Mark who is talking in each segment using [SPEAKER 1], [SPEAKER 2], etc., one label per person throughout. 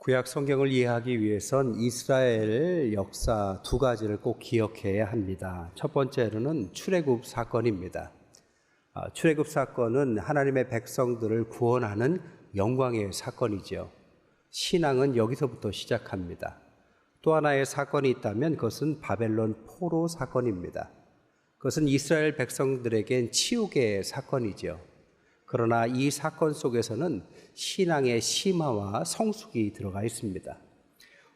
[SPEAKER 1] 구약 성경을 이해하기 위해선 이스라엘 역사 두 가지를 꼭 기억해야 합니다. 첫 번째로는 출애굽 사건입니다. 출애굽 사건은 하나님의 백성들을 구원하는 영광의 사건이죠. 신앙은 여기서부터 시작합니다. 또 하나의 사건이 있다면 그것은 바벨론 포로 사건입니다. 그것은 이스라엘 백성들에겐 치욕의 사건이죠. 그러나 이 사건 속에서는 신앙의 심화와 성숙이 들어가 있습니다.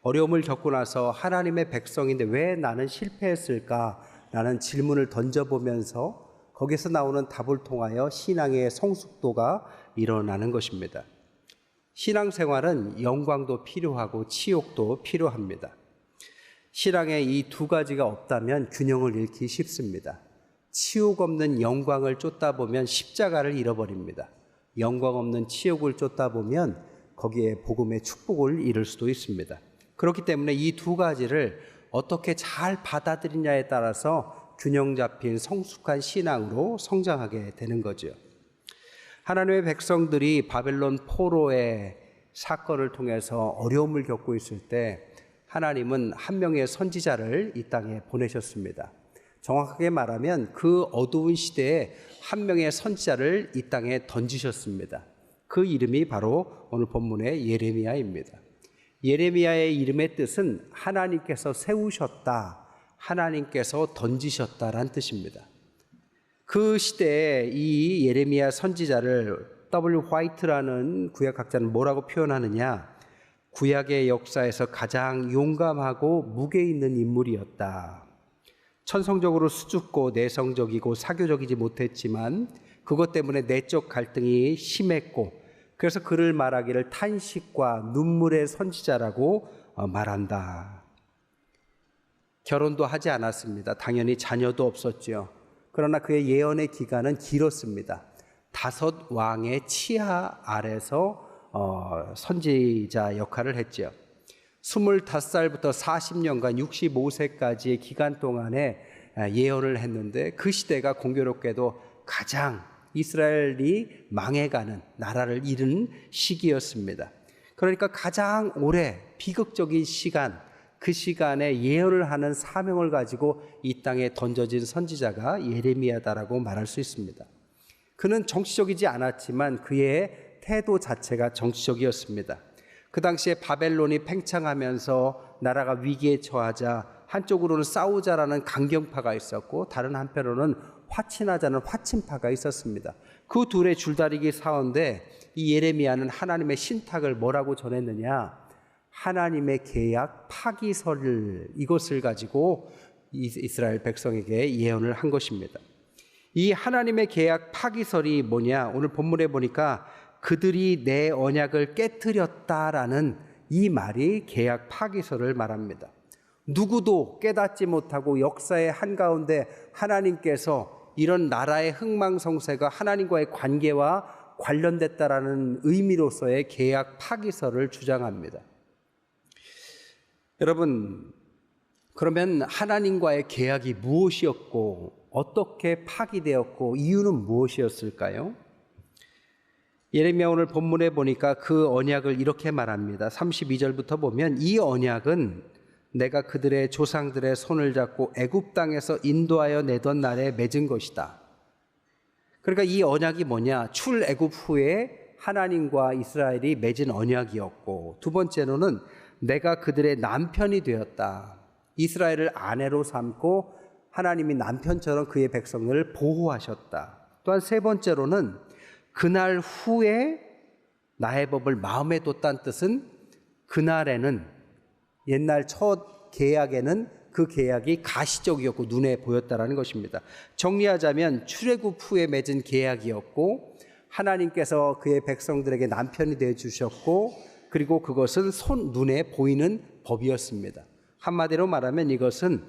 [SPEAKER 1] 어려움을 겪고 나서 하나님의 백성인데 왜 나는 실패했을까? 라는 질문을 던져보면서 거기서 나오는 답을 통하여 신앙의 성숙도가 일어나는 것입니다. 신앙생활은 영광도 필요하고 치욕도 필요합니다. 신앙에 이 두 가지가 없다면 균형을 잃기 쉽습니다. 치욕 없는 영광을 쫓다 보면 십자가를 잃어버립니다. 영광 없는 치욕을 쫓다 보면 거기에 복음의 축복을 잃을 수도 있습니다. 그렇기 때문에 이 두 가지를 어떻게 잘 받아들이냐에 따라서 균형 잡힌 성숙한 신앙으로 성장하게 되는 거죠. 하나님의 백성들이 바벨론 포로의 사건을 통해서 어려움을 겪고 있을 때 하나님은 한 명의 선지자를 이 땅에 보내셨습니다. 정확하게 말하면 그 어두운 시대에 한 명의 선지자를 이 땅에 던지셨습니다. 그 이름이 바로 오늘 본문의 예레미야입니다. 예레미야의 이름의 뜻은 하나님께서 세우셨다, 하나님께서 던지셨다라는 뜻입니다. 그 시대에 이 예레미야 선지자를 W. 화이트라는 구약학자는 뭐라고 표현하느냐? 구약의 역사에서 가장 용감하고 무게 있는 인물이었다. 천성적으로 수줍고 내성적이고 사교적이지 못했지만 그것 때문에 내적 갈등이 심했고 그래서 그를 말하기를 탄식과 눈물의 선지자라고 말한다. 결혼도 하지 않았습니다. 당연히 자녀도 없었죠. 그러나 그의 예언의 기간은 길었습니다. 5 왕의 치하 아래서 선지자 역할을 했죠. 25살부터 40년간 65세까지의 기간 동안에 예언을 했는데 그 시대가 공교롭게도 가장 이스라엘이 망해가는, 나라를 잃은 시기였습니다. 그러니까 가장 오래 비극적인 시간, 그 시간에 예언을 하는 사명을 가지고 이 땅에 던져진 선지자가 예레미야다라고 말할 수 있습니다. 그는 정치적이지 않았지만 그의 태도 자체가 정치적이었습니다. 그 당시에 바벨론이 팽창하면서 나라가 위기에 처하자 한쪽으로는 싸우자라는 강경파가 있었고 다른 한편으로는 화친하자는 화친파가 있었습니다. 그 둘의 줄다리기 싸움인데 이 예레미야는 하나님의 신탁을 뭐라고 전했느냐? 하나님의 계약 파기설, 이것을 가지고 이스라엘 백성에게 예언을 한 것입니다. 이 하나님의 계약 파기설이 뭐냐? 오늘 본문에 보니까 그들이 내 언약을 깨트렸다라는 이 말이 계약 파기설을 말합니다. 누구도 깨닫지 못하고 역사의 한가운데 하나님께서 이런 나라의 흥망성쇠가 하나님과의 관계와 관련됐다라는 의미로서의 계약 파기설을 주장합니다. 여러분, 그러면 하나님과의 계약이 무엇이었고 어떻게 파기되었고 이유는 무엇이었을까요? 예레미야 오늘 본문에 보니까 그 언약을 이렇게 말합니다. 32절부터 보면 이 언약은 내가 그들의 조상들의 손을 잡고 애굽 땅에서 인도하여 내던 날에 맺은 것이다. 그러니까 이 언약이 뭐냐? 출애굽 후에 하나님과 이스라엘이 맺은 언약이었고, 두 번째로는 내가 그들의 남편이 되었다. 이스라엘을 아내로 삼고 하나님이 남편처럼 그의 백성을 보호하셨다. 또한 세 번째로는 그날 후에 나의 법을 마음에 뒀다는 뜻은 그날에는 옛날 첫 계약에는 그 계약이 가시적이었고 눈에 보였다라는 것입니다. 정리하자면 출애굽 후에 맺은 계약이었고 하나님께서 그의 백성들에게 남편이 되어 주셨고 그리고 그것은 눈에 보이는 법이었습니다. 한마디로 말하면 이것은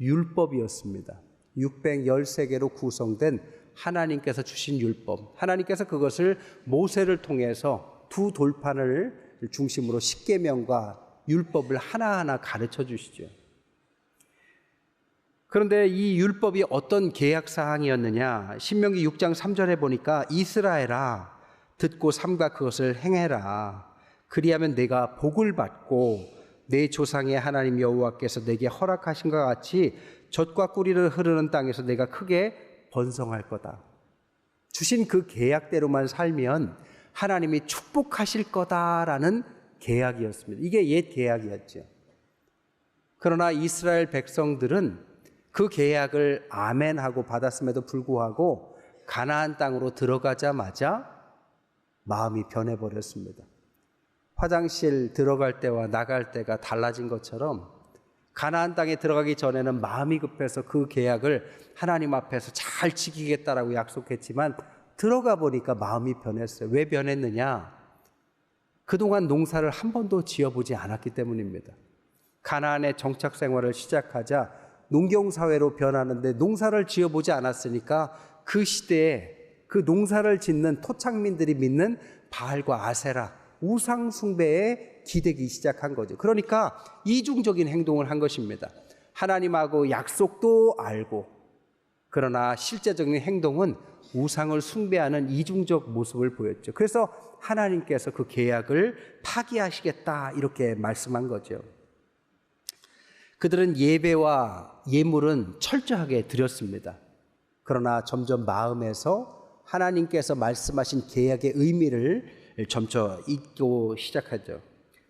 [SPEAKER 1] 율법이었습니다. 613개로 구성된 하나님께서 주신 율법, 하나님께서 그것을 모세를 통해서 두 돌판을 중심으로 십계명과 율법을 하나하나 가르쳐 주시죠. 그런데 이 율법이 어떤 계약 사항이었느냐? 신명기 6장 3절에 보니까 이스라엘아 듣고 삼가 그것을 행해라. 그리하면 내가 복을 받고 내 조상의 하나님 여호와께서 내게 허락하신 것 같이 젖과 꿀이 흐르는 땅에서 내가 크게 번성할 거다. 주신 그 계약대로만 살면 하나님이 축복하실 거다라는 계약이었습니다. 이게 옛 계약이었죠. 그러나 이스라엘 백성들은 그 계약을 아멘하고 받았음에도 불구하고 가나안 땅으로 들어가자마자 마음이 변해버렸습니다. 화장실 들어갈 때와 나갈 때가 달라진 것처럼 가나안 땅에 들어가기 전에는 마음이 급해서 그 계약을 하나님 앞에서 잘 지키겠다라고 약속했지만 들어가 보니까 마음이 변했어요. 왜 변했느냐? 그동안 농사를 한 번도 지어보지 않았기 때문입니다. 가나안의 정착 생활을 시작하자 농경사회로 변하는데 농사를 지어보지 않았으니까 그 시대에 그 농사를 짓는 토착민들이 믿는 바알과 아세라, 우상 숭배에 기대기 시작한 거죠. 그러니까 이중적인 행동을 한 것입니다. 하나님하고 약속도 알고 그러나 실제적인 행동은 우상을 숭배하는 이중적 모습을 보였죠. 그래서 하나님께서 그 계약을 파기하시겠다 이렇게 말씀한 거죠. 그들은 예배와 예물은 철저하게 드렸습니다. 그러나 점점 마음에서 하나님께서 말씀하신 계약의 의미를 점차 잊고 시작하죠.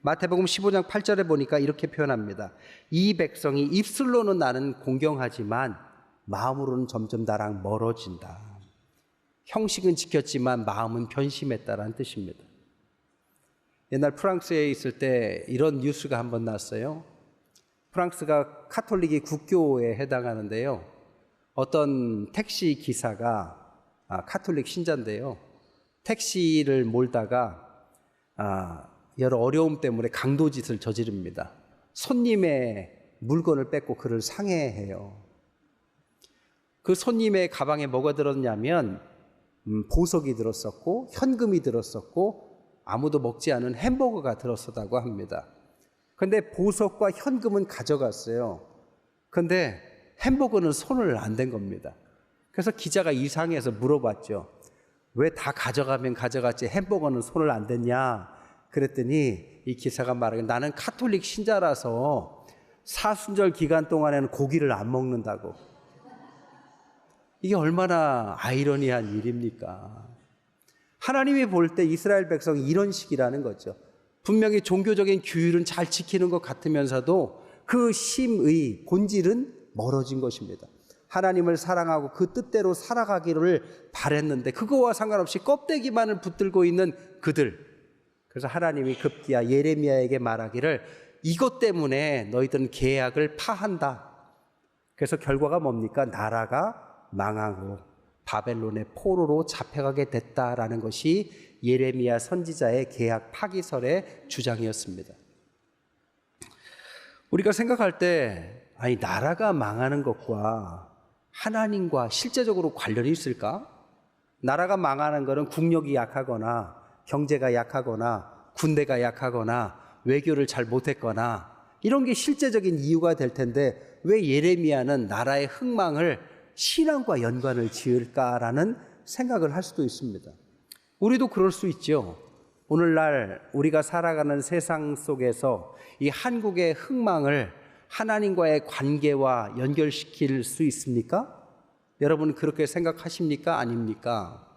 [SPEAKER 1] 마태복음 15장 8절에 보니까 이렇게 표현합니다. 이 백성이 입술로는 나는 공경하지만 마음으로는 점점 나랑 멀어진다. 형식은 지켰지만 마음은 변심했다라는 뜻입니다. 옛날 프랑스에 있을 때 이런 뉴스가 한번 났어요. 프랑스가 카톨릭이 국교에 해당하는데요. 어떤 택시 기사가 카톨릭 신자인데요. 택시를 몰다가 여러 어려움 때문에 강도짓을 저지릅니다. 손님의 물건을 뺏고 그를 상해해요. 그 손님의 가방에 뭐가 들었냐면 보석이 들었었고 현금이 들었었고 아무도 먹지 않은 햄버거가 들었었다고 합니다. 근데 보석과 현금은 가져갔어요. 근데 햄버거는 손을 안 댄 겁니다. 그래서 기자가 이상해서 물어봤죠. 왜 다 가져가면 가져갔지 햄버거는 손을 안 댔냐? 그랬더니 이 기사가 말하기를 나는 카톨릭 신자라서 사순절 기간 동안에는 고기를 안 먹는다고. 이게 얼마나 아이러니한 일입니까? 하나님이 볼 때 이스라엘 백성이 이런 식이라는 거죠. 분명히 종교적인 규율은 잘 지키는 것 같으면서도 그 심의 본질은 멀어진 것입니다. 하나님을 사랑하고 그 뜻대로 살아가기를 바랬는데 그거와 상관없이 껍데기만을 붙들고 있는 그들. 그래서 하나님이 급기야 예레미야에게 말하기를 이것 때문에 너희들은 계약을 파한다. 그래서 결과가 뭡니까? 나라가 망하고 바벨론의 포로로 잡혀가게 됐다라는 것이 예레미야 선지자의 계약 파기설의 주장이었습니다. 우리가 생각할 때 아니 나라가 망하는 것과 하나님과 실제적으로 관련이 있을까? 나라가 망하는 것은 국력이 약하거나 경제가 약하거나 군대가 약하거나 외교를 잘 못했거나 이런 게 실제적인 이유가 될 텐데 왜 예레미야는 나라의 흥망을 신앙과 연관을 지을까라는 생각을 할 수도 있습니다. 우리도 그럴 수 있죠. 오늘날 우리가 살아가는 세상 속에서 이 한국의 흥망을 하나님과의 관계와 연결시킬 수 있습니까? 여러분 그렇게 생각하십니까? 아닙니까?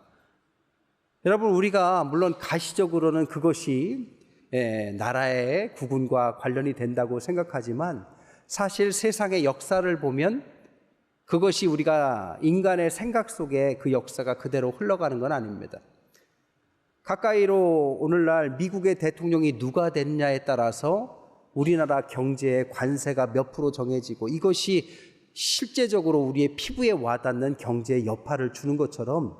[SPEAKER 1] 여러분 우리가 물론 가시적으로는 그것이 나라의 국운과 관련이 된다고 생각하지만 사실 세상의 역사를 보면 그것이 우리가 인간의 생각 속에 그 역사가 그대로 흘러가는 건 아닙니다. 가까이로 오늘날 미국의 대통령이 누가 됐냐에 따라서 우리나라 경제의 관세가 몇 프로 정해지고 이것이 실제적으로 우리의 피부에 와닿는 경제의 여파를 주는 것처럼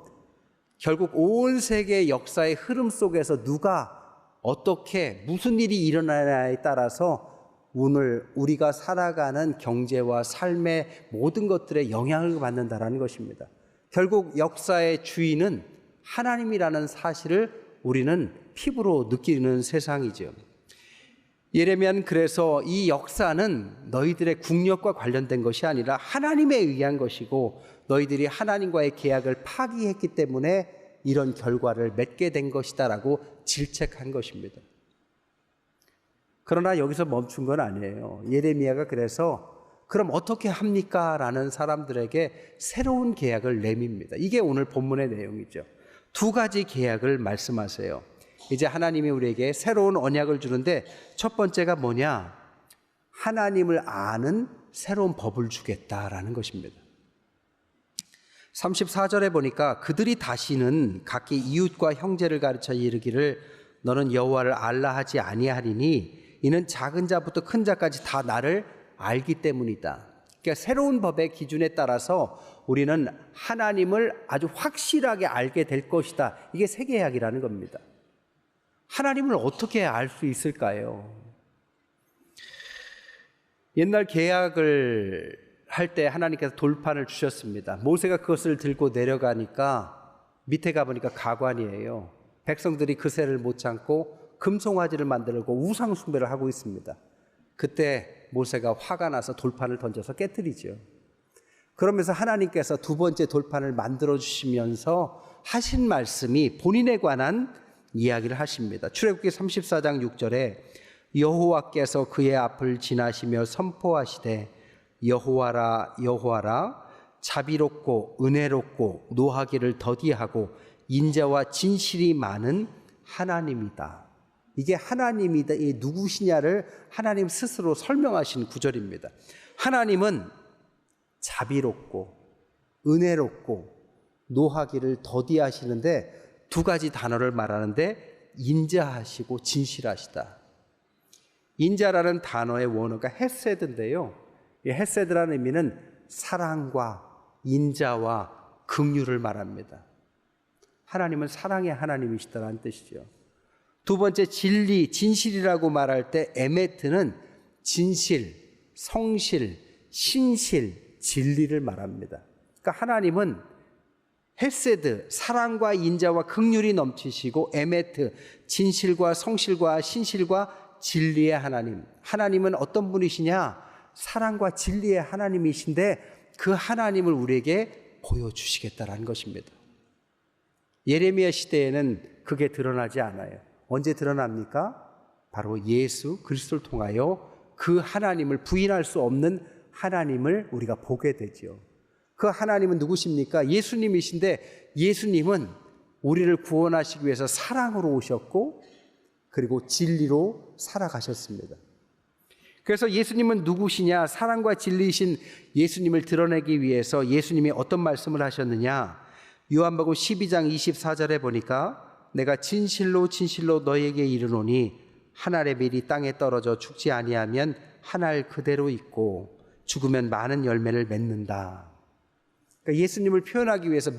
[SPEAKER 1] 결국 온 세계 역사의 흐름 속에서 누가 어떻게 무슨 일이 일어나냐에 따라서 오늘 우리가 살아가는 경제와 삶의 모든 것들에 영향을 받는다는 것입니다. 결국 역사의 주인은 하나님이라는 사실을 우리는 피부로 느끼는 세상이죠. 예레미야는 그래서 이 역사는 너희들의 국력과 관련된 것이 아니라 하나님에 의한 것이고 너희들이 하나님과의 계약을 파기했기 때문에 이런 결과를 맺게 된 것이다라고 질책한 것입니다. 그러나 여기서 멈춘 건 아니에요. 예레미야가 그래서 그럼 어떻게 합니까? 라는 사람들에게 새로운 계약을 내밉니다. 이게 오늘 본문의 내용이죠. 두 가지 계약을 말씀하세요. 이제 하나님이 우리에게 새로운 언약을 주는데 첫 번째가 뭐냐? 하나님을 아는 새로운 법을 주겠다라는 것입니다. 34절에 보니까 그들이 다시는 각기 이웃과 형제를 가르쳐 이르기를 너는 여호와를 알라 하지 아니하리니 이는 작은 자부터 큰 자까지 다 나를 알기 때문이다. 그러니까 새로운 법의 기준에 따라서 우리는 하나님을 아주 확실하게 알게 될 것이다. 이게 새 계약이라는 겁니다. 하나님을 어떻게 알 수 있을까요? 옛날 계약을 할 때 하나님께서 돌판을 주셨습니다. 모세가 그것을 들고 내려가니까 밑에 가보니까 가관이에요. 백성들이 그 새를 못 참고 금송아지를 만들고 우상 숭배를 하고 있습니다. 그때 모세가 화가 나서 돌판을 던져서 깨뜨리죠. 그러면서 하나님께서 두 번째 돌판을 만들어 주시면서 하신 말씀이 본인에 관한 이야기를 하십니다. 출애굽기 34장 6절에 여호와께서 그의 앞을 지나시며 선포하시되 여호와라 여호와라 자비롭고 은혜롭고 노하기를 더디하고 인자와 진실이 많은 하나님이다. 이게 하나님이다. 이 누구시냐를 하나님 스스로 설명하신 구절입니다. 하나님은 자비롭고 은혜롭고 노하기를 더디하시는데 두 가지 단어를 말하는데 인자하시고 진실하시다. 인자라는 단어의 원어가 헤세드인데요. 이 헤세드라는 의미는 사랑과 인자와 긍휼을 말합니다. 하나님은 사랑의 하나님이시다라는 뜻이죠. 두 번째 진리, 진실이라고 말할 때 에메트는 진실, 성실, 신실, 진리를 말합니다. 그러니까 하나님은 헤세드, 사랑과 인자와 긍휼이 넘치시고 에메트, 진실과 성실과 신실과 진리의 하나님. 하나님은 어떤 분이시냐? 사랑과 진리의 하나님이신데 그 하나님을 우리에게 보여주시겠다라는 것입니다. 예레미야 시대에는 그게 드러나지 않아요. 언제 드러납니까? 바로 예수 그리스도를 통하여 그 하나님을 부인할 수 없는 하나님을 우리가 보게 되죠. 그 하나님은 누구십니까? 예수님이신데 예수님은 우리를 구원하시기 위해서 사랑으로 오셨고 그리고 진리로 살아가셨습니다. 그래서 예수님은 누구시냐? 사랑과 진리이신 예수님을 드러내기 위해서 예수님이 어떤 말씀을 하셨느냐? 요한복음 12장 24절에 보니까 내가 진실로 진실로 너에게 이르노니 한 알의 밀이 땅에 떨어져 죽지 아니하면 한 알 그대로 있고 죽으면 많은 열매를 맺는다. 그러니까 예수님을 표현하기 위해서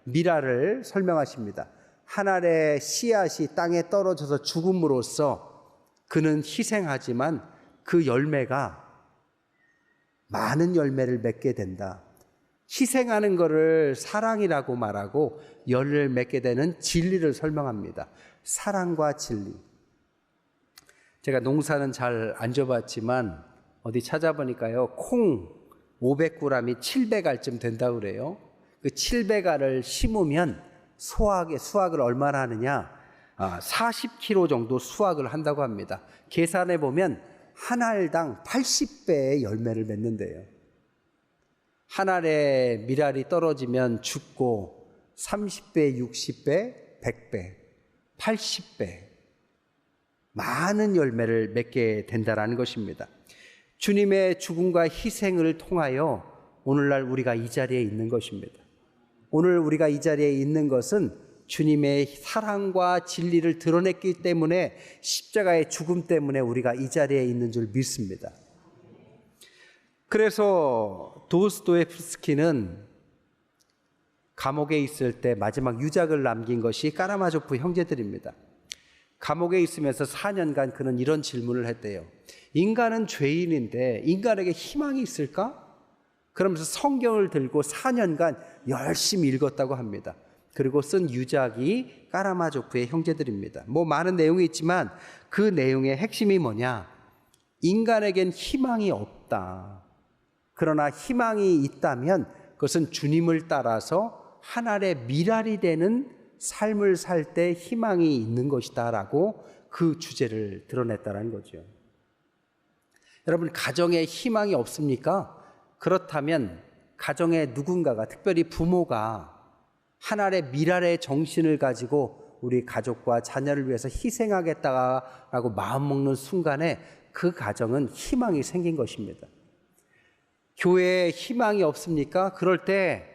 [SPEAKER 1] 미라를 설명하십니다. 한 알의 씨앗이 땅에 떨어져서 죽음으로써 그는 희생하지만 그 열매가 많은 열매를 맺게 된다. 희생하는 것을 사랑이라고 말하고 열매를 맺게 되는 진리를 설명합니다. 사랑과 진리. 제가 농사는 잘 안 져봤지만 어디 찾아보니까요, 콩 500g이 700알쯤 된다고 그래요. 그 700알을 심으면 수확을 얼마나 하느냐? 40kg 정도 수확을 한다고 합니다. 계산해 보면 한 알당 80배의 열매를 맺는데요. 한 알에 밀알이 떨어지면 죽고 30배, 60배, 100배, 80배 많은 열매를 맺게 된다는 것입니다. 주님의 죽음과 희생을 통하여 오늘날 우리가 이 자리에 있는 것입니다. 오늘 우리가 이 자리에 있는 것은 주님의 사랑과 진리를 드러냈기 때문에 십자가의 죽음 때문에 우리가 이 자리에 있는 줄 믿습니다. 그래서 도스토옙스키는 감옥에 있을 때 마지막 유작을 남긴 것이 까라마조프 형제들입니다. 감옥에 있으면서 4년간 그는 이런 질문을 했대요. 인간은 죄인인데 인간에게 희망이 있을까? 그러면서 성경을 들고 4년간 열심히 읽었다고 합니다. 그리고 쓴 유작이 까라마조프의 형제들입니다. 많은 내용이 있지만 그 내용의 핵심이 뭐냐? 인간에겐 희망이 없다. 그러나 희망이 있다면 그것은 주님을 따라서 한 알의 밀알이 되는 삶을 살 때 희망이 있는 것이다 라고 그 주제를 드러냈다는 거죠. 여러분, 가정에 희망이 없습니까? 그렇다면 가정의 누군가가, 특별히 부모가 하나의 미랄의 정신을 가지고 우리 가족과 자녀를 위해서 희생하겠다라고 마음먹는 순간에 그 가정은 희망이 생긴 것입니다. 교회에 희망이 없습니까? 그럴 때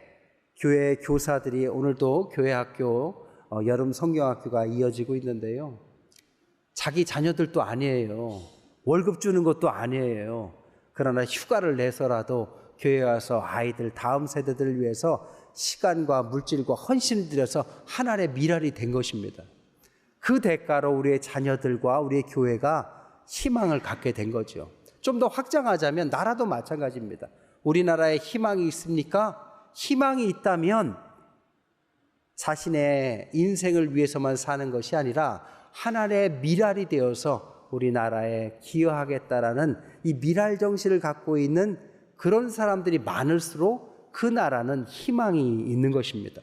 [SPEAKER 1] 교회 교사들이, 오늘도 교회 학교 여름 성경학교가 이어지고 있는데요, 자기 자녀들도 아니에요. 월급 주는 것도 아니에요. 그러나 휴가를 내서라도 교회에 와서 아이들, 다음 세대들을 위해서 시간과 물질과 헌신을 들여서 하나의 미랄이 된 것입니다. 그 대가로 우리의 자녀들과 우리의 교회가 희망을 갖게 된 거죠. 좀 더 확장하자면 나라도 마찬가지입니다. 우리나라에 희망이 있습니까? 희망이 있다면 자신의 인생을 위해서만 사는 것이 아니라 하나의 미랄이 되어서 우리나라에 기여하겠다라는 이 미랄 정신을 갖고 있는 그런 사람들이 많을수록 그 나라는 희망이 있는 것입니다.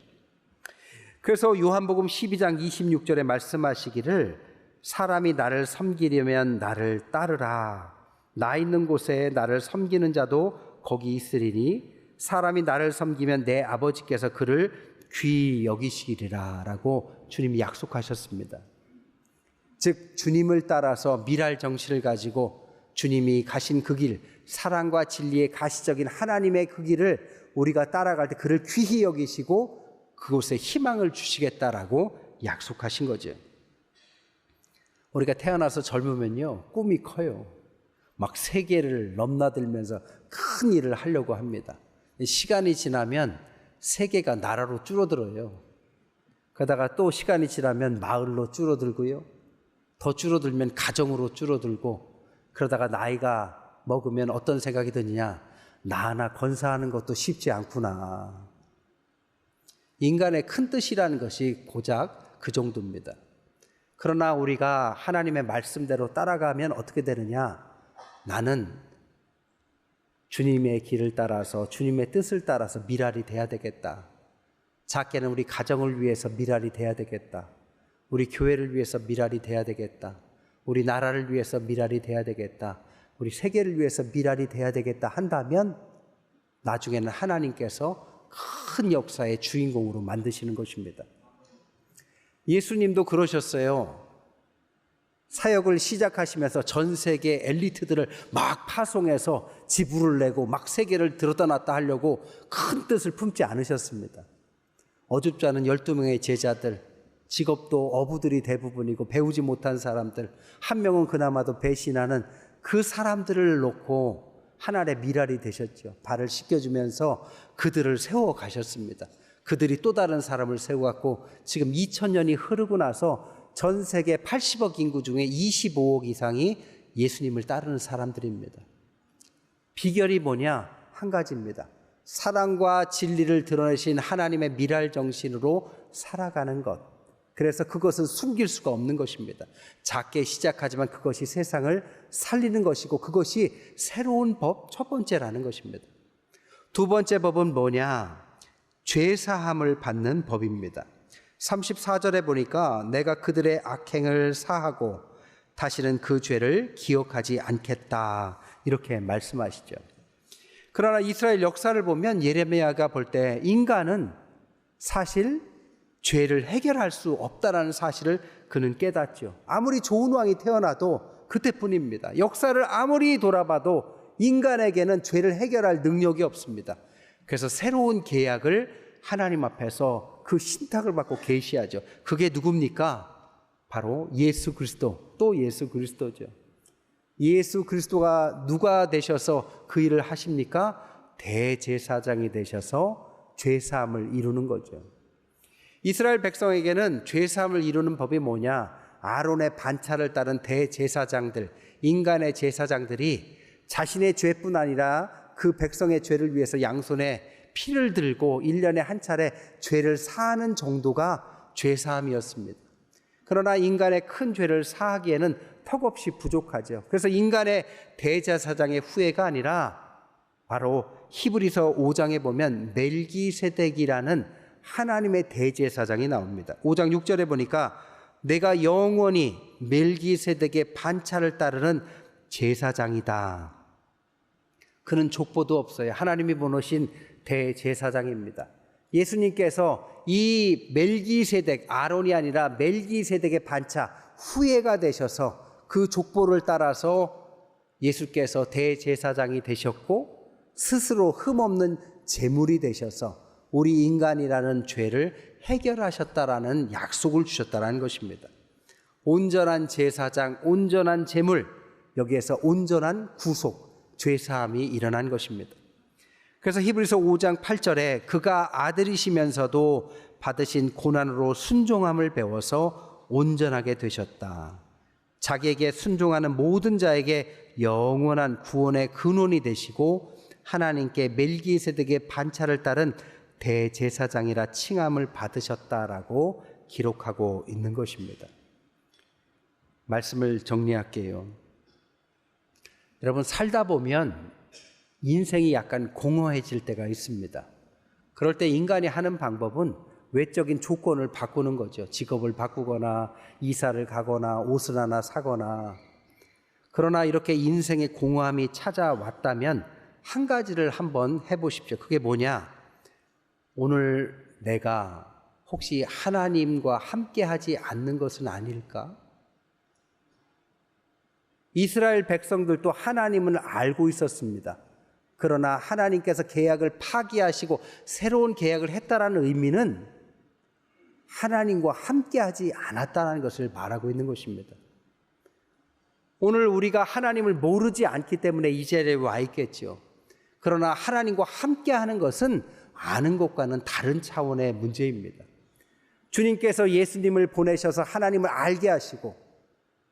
[SPEAKER 1] 그래서 요한복음 12장 26절에 말씀하시기를 사람이 나를 섬기려면 나를 따르라. 나 있는 곳에 나를 섬기는 자도 거기 있으리니 사람이 나를 섬기면 내 아버지께서 그를 귀히 여기시리라 라고 주님이 약속하셨습니다. 즉 주님을 따라서 미랄 정신을 가지고 주님이 가신 그 길, 사랑과 진리의 가시적인 하나님의 그 길을 우리가 따라갈 때 그를 귀히 여기시고 그곳에 희망을 주시겠다라고 약속하신 거죠. 우리가 태어나서 젊으면요, 꿈이 커요. 막 세계를 넘나들면서 큰 일을 하려고 합니다. 시간이 지나면 세계가 나라로 줄어들어요. 그러다가 또 시간이 지나면 마을로 줄어들고요, 더 줄어들면 가정으로 줄어들고, 그러다가 나이가 먹으면 어떤 생각이 드느냐, 나 하나 건사하는 것도 쉽지 않구나. 인간의 큰 뜻이라는 것이 고작 그 정도입니다. 그러나 우리가 하나님의 말씀대로 따라가면 어떻게 되느냐, 나는 주님의 길을 따라서, 주님의 뜻을 따라서 미랄이 돼야 되겠다. 작게는 우리 가정을 위해서 미랄이 돼야 되겠다. 우리 교회를 위해서 미랄이 돼야 되겠다. 우리 나라를 위해서 미랄이 돼야 되겠다. 우리 세계를 위해서 미랄이 돼야 되겠다 한다면 나중에는 하나님께서 큰 역사의 주인공으로 만드시는 것입니다. 예수님도 그러셨어요. 사역을 시작하시면서 전 세계 엘리트들을 막 파송해서 지부를 내고 막 세계를 들었다 놨다 하려고 큰 뜻을 품지 않으셨습니다. 어줍지 않은 12명의 제자들, 직업도 어부들이 대부분이고 배우지 못한 사람들, 한 명은 그나마도 배신하는 그 사람들을 놓고 하나의 미랄이 되셨죠. 발을 씻겨주면서 그들을 세워가셨습니다. 그들이 또 다른 사람을 세워갖고 지금 2000년이 흐르고 나서 전 세계 80억 인구 중에 25억 이상이 예수님을 따르는 사람들입니다. 비결이 뭐냐? 한 가지입니다. 사랑과 진리를 드러내신 하나님의 미랄 정신으로 살아가는 것. 그래서 그것은 숨길 수가 없는 것입니다. 작게 시작하지만 그것이 세상을 살리는 것이고 그것이 새로운 법 첫 번째라는 것입니다. 두 번째 법은 뭐냐? 죄사함을 받는 법입니다. 34절에 보니까 내가 그들의 악행을 사하고 다시는 그 죄를 기억하지 않겠다, 이렇게 말씀하시죠. 그러나 이스라엘 역사를 보면 예레미야가 볼 때 인간은 사실 죄를 해결할 수 없다는 사실을 그는 깨닫죠. 아무리 좋은 왕이 태어나도 그때뿐입니다. 역사를 아무리 돌아봐도 인간에게는 죄를 해결할 능력이 없습니다. 그래서 새로운 계약을 하나님 앞에서 그 신탁을 받고 계시하죠. 그게 누굽니까? 바로 예수 그리스도, 또 예수 그리스도죠. 예수 그리스도가 누가 되셔서 그 일을 하십니까? 대제사장이 되셔서 죄사함을 이루는 거죠. 이스라엘 백성에게는 죄사함을 이루는 법이 뭐냐? 아론의 반차를 따른 대제사장들, 인간의 제사장들이 자신의 죄뿐 아니라 그 백성의 죄를 위해서 양손에 피를 들고 1년에 한 차례 죄를 사하는 정도가 죄사함이었습니다. 그러나 인간의 큰 죄를 사하기에는 턱없이 부족하죠. 그래서 인간의 대제사장의 후예가 아니라 바로 히브리서 5장에 보면 멜기세덱이라는 하나님의 대제사장이 나옵니다. 5장 6절에 보니까 내가 영원히 멜기세덱의 반차를 따르는 제사장이다. 그는 족보도 없어요. 하나님이 보내신 대제사장입니다. 예수님께서 이 멜기세덱, 아론이 아니라 멜기세덱의 반차 후예가 되셔서 그 족보를 따라서 예수께서 대제사장이 되셨고 스스로 흠없는 제물이 되셔서 우리 인간이라는 죄를 해결하셨다라는 약속을 주셨다라는 것입니다. 온전한 제사장, 온전한 제물, 여기에서 온전한 구속, 죄사함이 일어난 것입니다. 그래서 히브리서 5장 8절에 그가 아들이시면서도 받으신 고난으로 순종함을 배워서 온전하게 되셨다. 자기에게 순종하는 모든 자에게 영원한 구원의 근원이 되시고 하나님께 멜기세덱의 반차를 따른 대제사장이라 칭함을 받으셨다라고 기록하고 있는 것입니다. 말씀을 정리할게요. 여러분, 살다 보면 인생이 약간 공허해질 때가 있습니다. 그럴 때 인간이 하는 방법은 외적인 조건을 바꾸는 거죠. 직업을 바꾸거나 이사를 가거나 옷을 하나 사거나. 그러나 이렇게 인생의 공허함이 찾아왔다면 한 가지를 한번 해보십시오. 그게 뭐냐? 오늘 내가 혹시 하나님과 함께하지 않는 것은 아닐까? 이스라엘 백성들도 하나님을 알고 있었습니다. 그러나 하나님께서 계약을 파기하시고 새로운 계약을 했다라는 의미는 하나님과 함께하지 않았다는 것을 말하고 있는 것입니다. 오늘 우리가 하나님을 모르지 않기 때문에 이 자리에 와 있겠죠. 그러나 하나님과 함께하는 것은 아는 것과는 다른 차원의 문제입니다. 주님께서 예수님을 보내셔서 하나님을 알게 하시고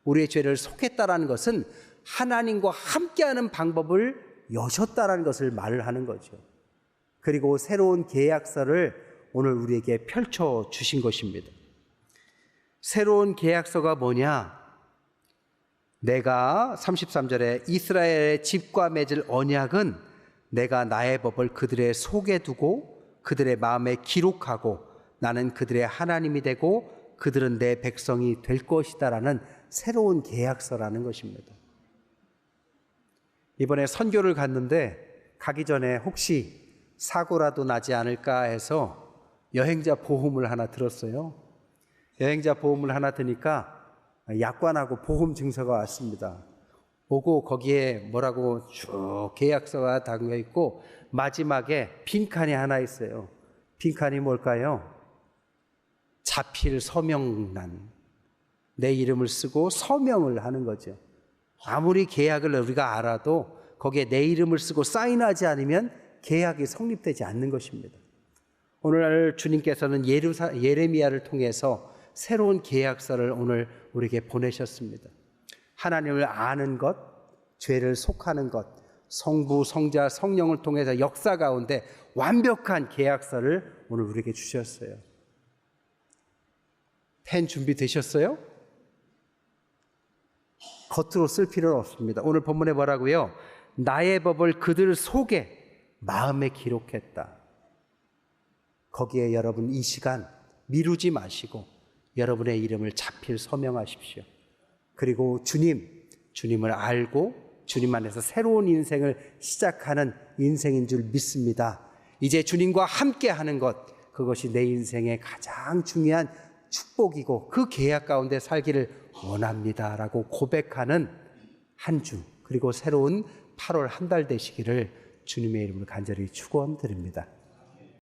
[SPEAKER 1] 우리의 죄를 속했다라는 것은 하나님과 함께하는 방법을 여셨다라는 것을 말을 하는 거죠. 그리고 새로운 계약서를 오늘 우리에게 펼쳐 주신 것입니다. 새로운 계약서가 뭐냐? 내가 33절에 이스라엘의 집과 맺을 언약은 내가 나의 법을 그들의 속에 두고 그들의 마음에 기록하고 나는 그들의 하나님이 되고 그들은 내 백성이 될 것이다라는 새로운 계약서라는 것입니다. 이번에 선교를 갔는데 가기 전에 혹시 사고라도 나지 않을까 해서 여행자 보험을 하나 들었어요. 여행자 보험을 하나 드니까 약관하고 보험 증서가 왔습니다. 보고 거기에 뭐라고 쭉 계약서가 담겨 있고 마지막에 빈칸이 하나 있어요. 빈칸이 뭘까요? 자필 서명란. 내 이름을 쓰고 서명을 하는 거죠. 아무리 계약을 우리가 알아도 거기에 내 이름을 쓰고 사인하지 않으면 계약이 성립되지 않는 것입니다. 오늘 주님께서는 예레미야를 통해서 새로운 계약서를 오늘 우리에게 보내셨습니다. 하나님을 아는 것, 죄를 속하는 것, 성부, 성자, 성령을 통해서 역사 가운데 완벽한 계약서를 오늘 우리에게 주셨어요. 펜 준비되셨어요? 겉으로 쓸 필요는 없습니다. 오늘 본문에 뭐라고요? 나의 법을 그들 속에 마음에 기록했다. 거기에 여러분 이 시간 미루지 마시고 여러분의 이름을 자필 서명하십시오. 그리고 주님을 알고 주님 안에서 새로운 인생을 시작하는 인생인 줄 믿습니다. 이제 주님과 함께하는 것, 그것이 내 인생의 가장 중요한 축복이고 그 계약 가운데 살기를 원합니다라고 고백하는 한 주, 그리고 새로운 8월 한 달 되시기를 주님의 이름으로 간절히 축원드립니다.